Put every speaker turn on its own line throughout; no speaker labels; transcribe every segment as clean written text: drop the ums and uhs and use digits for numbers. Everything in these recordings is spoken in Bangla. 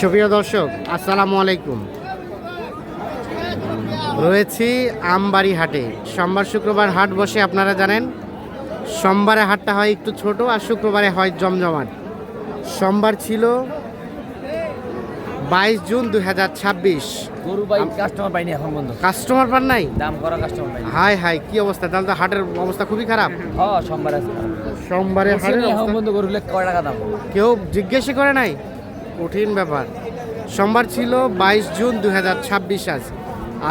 সুপ্রিয় দর্শক, আসসালামু আলাইকুম। রয়েছি আমবাড়ি হাটে। সোমবার শুক্রবার হাট বসে, আপনারা জানেন। সোমবারে হাটটা হয় একটু ছোট, আর শুক্রবারে হয় জমজমাট। সোমবার ছিল 22 জুন 2026।
গরু ভাই কাস্টমার পাইনি এখন বন্ধ।
কাস্টমার পান নাই?
দাম করা কাস্টমার পাইনি।
হাই হাই, কি অবস্থা! তাহলে তো হাটের অবস্থা খুবই খারাপ।
হ্যাঁ সোমবার আছে।
সোমবারে হাটের
এখন
অবস্থা
বন্ধ গরু কয় টাকা দাম?
কেউ জিজ্ঞেসই করে নাই। কঠিন ব্যাপার। সোমবার ছিল 22 জুন 2026 আজ।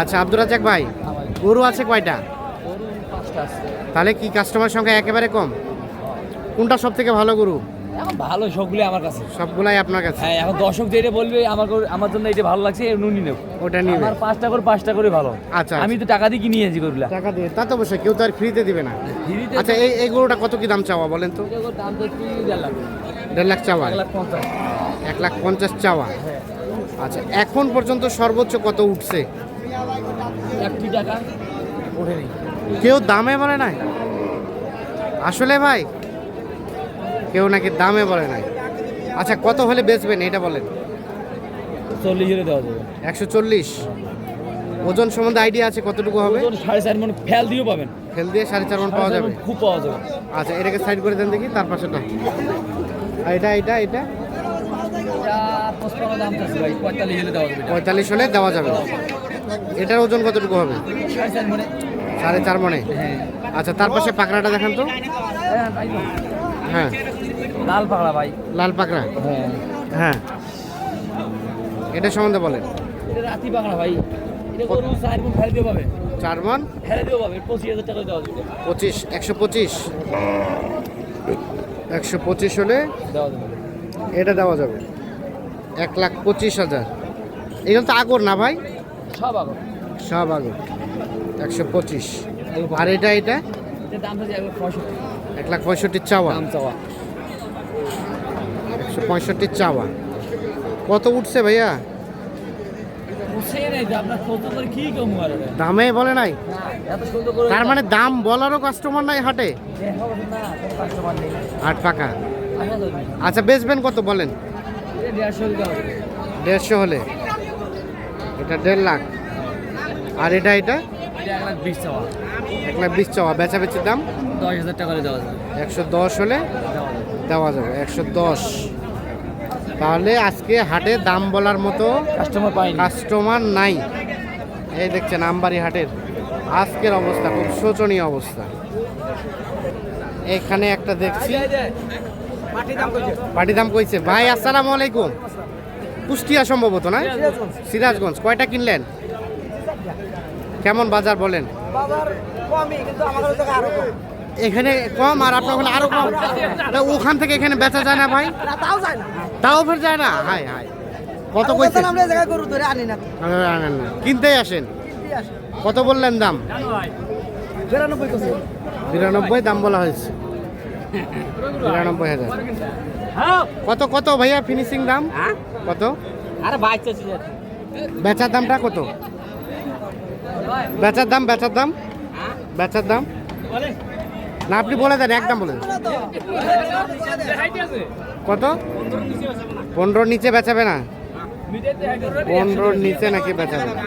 আচ্ছা আব্দুর রাজ্জাক ভাই, গরু আছে কয়টা?
গরু 5টা আছে।
তাহলে কি কাস্টমার সংখ্যা একেবারে কম? কোনটা সব থেকে ভালো গরু?
এখন ভালো সবগুলো আমার কাছে।
সবগুলাই আপনার কাছে?
হ্যাঁ, এখন দর্শক যেটা বলবে আমার জন্য এটা ভালো লাগছে নুনি নেব,
ওটা নিবে।
আমার 5টা করে ভালো।
আচ্ছা,
আমি তো টাকা দিয়ে কিনে নিয়েছি গরুগুলা।
টাকা দিয়ে? তা তো অবশ্যই, কেউ তো আর ফ্রিতে দিবে না। আচ্ছা, এই গরুটা কত কি দাম চাওয়া বলেন তো?
দাম তো 1.5 লাখ।
1.5 লাখ চাওয়া?
1,50,000।
1,50,000 চাওয়া। আচ্ছা, এখন পর্যন্ত সর্বোচ্চ কত উঠছে?
1 টাকা ওঠেনি।
কেউ দামে বলে নাই আসলে ভাই? কেউ নাকি দামে বলে নাই। আচ্ছা, কত হলে বেচবেন এটা বলেন?
40 দেওয়া যাবে।
140? ওজন সম্বন্ধে আইডিয়া আছে কতটুকু হবে?
4.5 মণ ফেল দিয়েও পাবেন।
ফেল দিয়ে 4.5 মণ পাওয়া যাবে?
খুব পাওয়া যাবে।
আচ্ছা, এটাকে সাইড করে দেন দেখি, তার পাশেটা। আর এটা এটা এটা
এটা 55 দাম আছে ভাই, 45 দেওয়া যাবে।
45 হলে দেওয়া যাবে। এটার ওজন কতটুকু হবে?
4.5 মণে।
4.5 মণে?
হ্যাঁ।
আচ্ছা, তার পাশে পাকড়াটা দেখান তো। হ্যাঁ,
লাল পাকড়া ভাই।
লাল পাকড়া?
হ্যাঁ।
হ্যাঁ, এটা সম্বন্ধে বলেন।
এটা রাতি পাকড়া ভাই। এটা গরু 4 মণ ফেলে দিও পাবে।
4 মণ
ফেলে দিও পাবে, 25,000 টাকা দেওয়া যাবে।
125 125 হলে
দেওয়া যাবে।
এটা দেওয়া যাবে। 1,25,000। এগুলো তো আগর না ভাই?
সব আগর।
সব আগর। 125। আর এটা এটা
এর দাম আছে 65।
1,65,000 চাওয়া?
দাম চাওয়া
165 চাওয়া। কত উঠছে ভাইয়া?
বুঝছে নাই যে আপনার কত করে কি কম করে?
দামে বলে নাই?
এত সুন্দর করে
তার মানে দাম বলারও কাস্টমার নাই হাটে?
দেখো না, কোনো কাস্টমার নেই।
হাট ফাঁকা।
আসা যাবে।
আচ্ছা, বেচবেন কত বলেন?
এটা 150 দেওয়া যাবে।
150 হলে? এটা 1.5 লাখ। আর এটা এটা?
এটা 1,20,000 চাওয়া।
1,20,000 চাওয়া। বেচাবেচির দাম
10,000 টাকা করে দেওয়া যাবে।
110 হলে
দেওয়া যাবে।
দেওয়া যাবে। 110। তাহলে আজকে হাটে দাম বলার মতো
কাস্টমার পাইনি।
কাস্টমার নাই। এই দেখছেন আমবাড়ি হাটের আজকের অবস্থা, খুব শোচনীয় অবস্থা। এখানে একটা দেখছি পাটি দাম কইছে। ভাই আসসালামু আলাইকুম। কুষ্টিয়া সম্ভবত না? সিরাজগঞ্জ। কয়টা কিনলেন? কেমন বাজার বলেন?
বাজার কমই, কিন্তু আমাদের থেকে আরো কম।
এখানে কম আর আপনার ওখানে আরো কম? তা ওখান থেকে এখানে বেচা যায় না ভাই?
না, তাও যায় না।
তাও ফের যায় না? হাই হাই, কত কইছে?
আমরা এই জায়গায় গরু ধরে আনি না।
আনেন না, কিনতেই আসেন। কত বললেন দাম?
92 কইছে।
92 দাম বলা হয়েছে। 92,000। কত কত ভাইয়া ফিনিশিং দাম কত?
আরে ভাই চাচি
বেচার দামটা কত? বেচার দাম বেচার দাম না, আপনি বলে দেন, একদম বলে দেন। কত? 15 নিচে বেচাবে না? 15 নিচে নাকি বেচাবে না?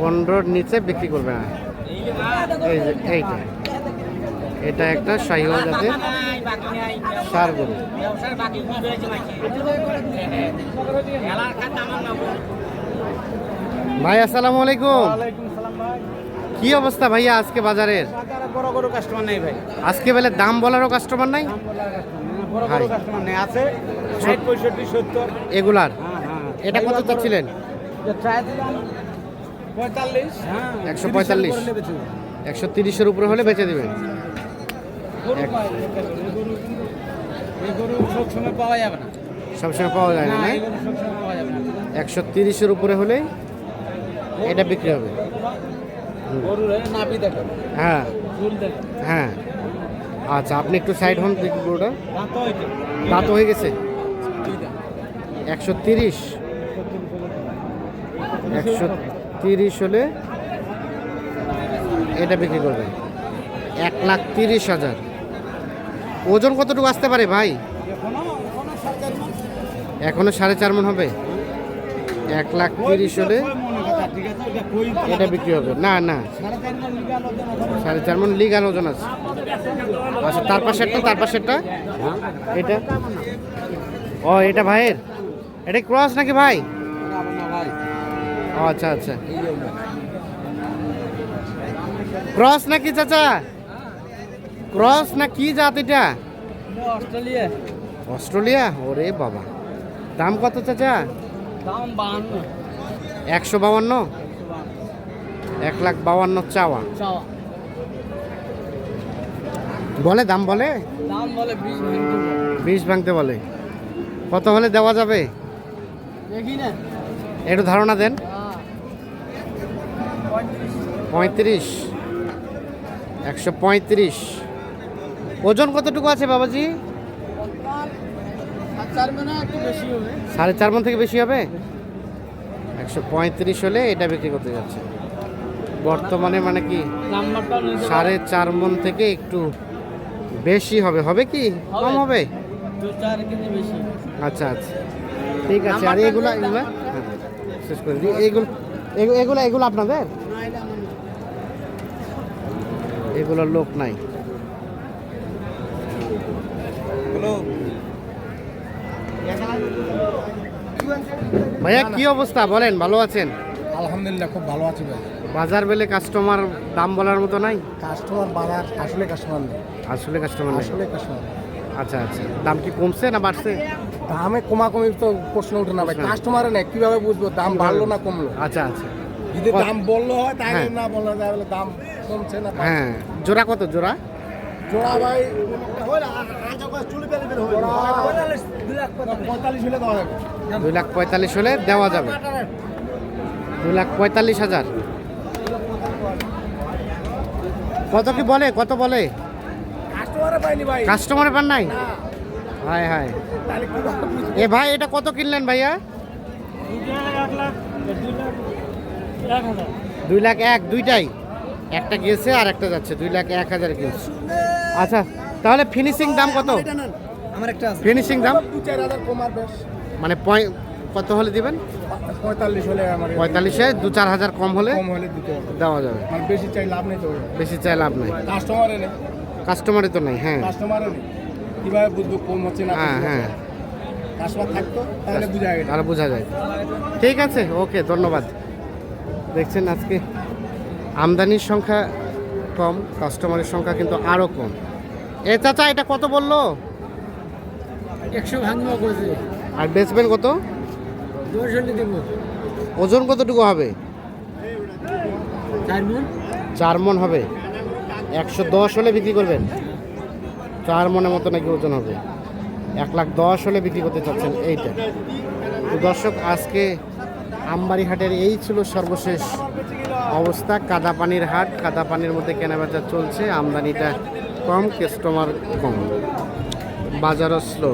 15 নিচে বিক্রি করবে না। এই যে এইটা, এটা একটা শাহিওয়াল জাতের ষাঁড় গরু। ভাই আসসালামু আলাইকুম। কি অবস্থা ভাইয়া আজকে বাজারের?
বড় গরু কাস্টমার নেই ভাই।
আজকে বেলে দাম বলারও কাস্টমার নাই?
বড়
ভাই।
গরু কাস্টমার নেই, আছে 60, 65, 70।
এগুলার
হ্যাঁ।
এটা কত চাচ্ছিলেন?
ট্রাই দিলাম 45। হ্যাঁ,
145। 130-এর উপরে হলে বেচে দিবেন।
গরু পাই, এই গরু সবসময় পাওয়া যাবে না।
সবসময় পাওয়া যায় না, না?
এই গরু সবসময় পাওয়া যাবে না।
130-এর উপরে হলে এটা বিক্রি হবে।
গরুর নাভি দেখো,
হ্যাঁ
ঝুল দেখো,
হ্যাঁ। আচ্ছা, আপনি একটু সাইড হন দেখি গরুটা।
দাঁত হইছে।
দাঁত হয়ে গেছে। 130 130 হলে এটা বিক্রি করবেন। 1,30,000। ওজন কতটুকু আসতে পারে ভাই? এখনো 4.5 মণ হবে। 1,30,000 হলে এটা বিক্রি হবে। না না, 4.5 মণ লিগাল ওজন আছে। আচ্ছা, তার পাশেরটা এটা, ও এটা ভাইয়ের, এটা ক্রস নাকি ভাই? ও আচ্ছা আচ্ছা, ক্রস নাকি চাচা? ক্রস না কি জাত এটা?
অস্ট্রেলিয়া।
অস্ট্রেলিয়া? ওরে বাবা, দাম কত চাচা?
দাম 52।
152? 1,52,000 চাওয়া।
চাওয়া।
বলে দাম বলে
দাম বলে 20 ভাঙতে।
20 ভাঙতে বলে। কত হলে দেওয়া যাবে
দেখি না।
একটু ধারণা দেন। 35। 135। ওজন কতটুকু আছে বাবাজি?
4 মণ একটু বেশি হবে।
4.5 মণ থেকে বেশি হবে। 135 হলে এটা বিক্রি করতে যাচ্ছে বর্তমানে, মানে কি
নাম্বারটা নিতে
4.5 মণ থেকে একটু বেশি হবে। হবে কি কম হবে?
2-4 কেজি বেশি।
আচ্ছা আচ্ছা, ঠিক আছে। আর এগুলা এগুলা শেষ করে দিই। এগুলো আপনাদের? এগুলোর লোক নাই। ভাইয়া কি অবস্থা বলেন, ভালো আছেন?
আলহামদুলিল্লাহ, খুব ভালো আছি ভাই।
বাজার বেলে কাস্টমার দাম বলার মতো নাই?
কাস্টমার বাজার আসলে কাস্টমার নেই,
আসলে কাস্টমার নাই।
আসলে কাস্টমার।
আচ্ছা আচ্ছা, দাম কি কমছে না বাড়ছে?
দামে কমাকমির তো প্রশ্ন ওঠে না ভাই, কাস্টমারে নেই, কিভাবে বুঝবো দাম বাড়লো না কমলো?
আচ্ছা আচ্ছা,
যদি দাম বললো হয় তাহলে
হ্যাঁ।
না বলা যায়, বলে দাম কমছে না।
হ্যাঁ, জোড়া কত জোড়া?
জোড়া ভাই জোড়া 45 হলে দেওয়া যাবে।
2,45,000 হলে দেওয়া যাবে। 2,45,000। কত কি বলে, কত বলে?
কাস্টমারে পাইনি ভাই।
কাস্টমারে পান নাই? হায় হায়।
তাহলে কিভাবে বুঝবো?
এ ভাই, এটা কত কিনলেন ভাইয়া? 2,01,000 দুইটাই, একটা গেছে আর একটা যাচ্ছে। 2,01,000 কিনছে। আচ্ছা, তাহলে ফিনিশিং দাম কত?
আমার একটা আছে।
ফিনিশিং দাম
2-4 কমার বেশ।
মানে কত হলে দিবেন?
45 হলে আমার
45-এ 2-4 হাজার কম হলে
কম হলে দিতে হবে।
দেওয়া যাবে।
মানে বেশি চাই লাভ নেই তো।
বেশি চাই লাভ নাই,
কাস্টমারে নেই,
কাস্টমারই তো নাই। হ্যাঁ
কাস্টমারে নেই, কিভাবে বুঝবো কম হচ্ছে না?
হ্যাঁ হ্যাঁ,
কাস্টমার থাকতো তাহলে বুঝা গেল।
তাহলে বোঝা যায়। ঠিক আছে, ওকে, ধন্যবাদ। দেখছেন আজকে আমদানির সংখ্যা কম, কাস্টমারের সংখ্যা কিন্তু আরও কম। এ চাচা, এটা কত বললো?
100 ভাঙবো কইছে।
আর বেচবেন কত?
2 হলে দেব।
ওজন কতটুকু হবে?
4 মণ।
4 মণ হবে। 110 হলে বিক্রি করবেন? 4 মণের মতো নাকি ওজন হবে। 1,10,000 হলে বিক্রি করতে চাচ্ছেন এইটা। তো দর্শক, আজকে আমবাড়ি হাটের এই ছিল সর্বশেষ অবস্থা। কাদাপানির হাট, কাদাপানির মধ্যে কেনাবেচা চলছে। আমদানিটা কম, কাস্টমার কম, বাজারও স্লো।